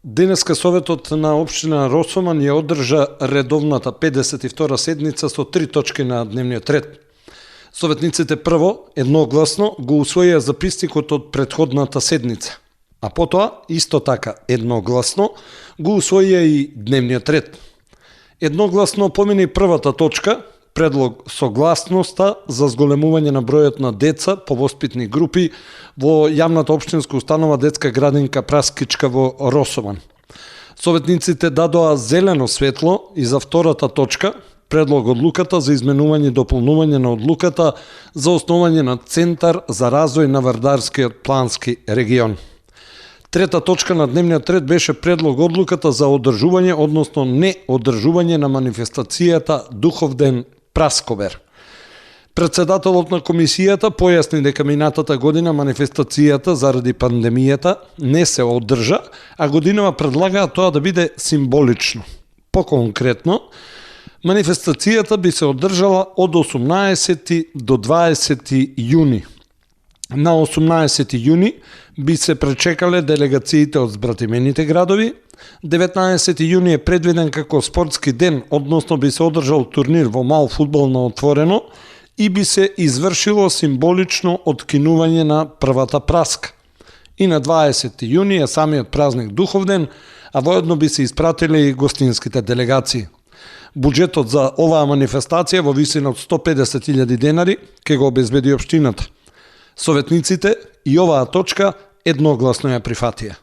Денеска Советот на општина Росоман ја одржа редовната 52-ра седница со 3 точки на дневниот ред. Советниците прво, едногласно, го усвоија записникот од претходната седница, а потоа, исто така, едногласно, го усвоија и дневниот ред. Едногласно помина и првата точка, предлог согласноста за зголемување на бројот на деца по воспитни групи во јавната општинска установа детска градинка Праскичка во Росоман. Советниците дадоа зелено светло и за втората точка, предлог одлуката за изменување и дополнување на одлуката за основање на Центар за развој на Вардарскиот плански регион. Трета точка на дневниот ред беше предлог одлуката за одржување, односно не одржување на манифестацијата Духовден Прасковер. Председателот на комисијата појасни дека минатата година манифестацијата заради пандемијата не се одржа, а годинава предлагаа тоа да биде символично. Поконкретно, манифестацијата би се одржала од 18 до 20 јуни. На 18 јуни би се пречекале делегациите од збратимените градови. 19 јуни е предвиден како спортски ден, односно би се одржал турнир во мал фудбал на отворено и би се извршило символично откинување на првата праска. И на 20 јуни е самиот празник Духовден, а воедно би се испратиле и гостинските делегации. Буџетот за оваа манифестација во висина од 150.000 денари ќе го обезбеди општината. Советниците и оваа точка едногласно ја прифатија.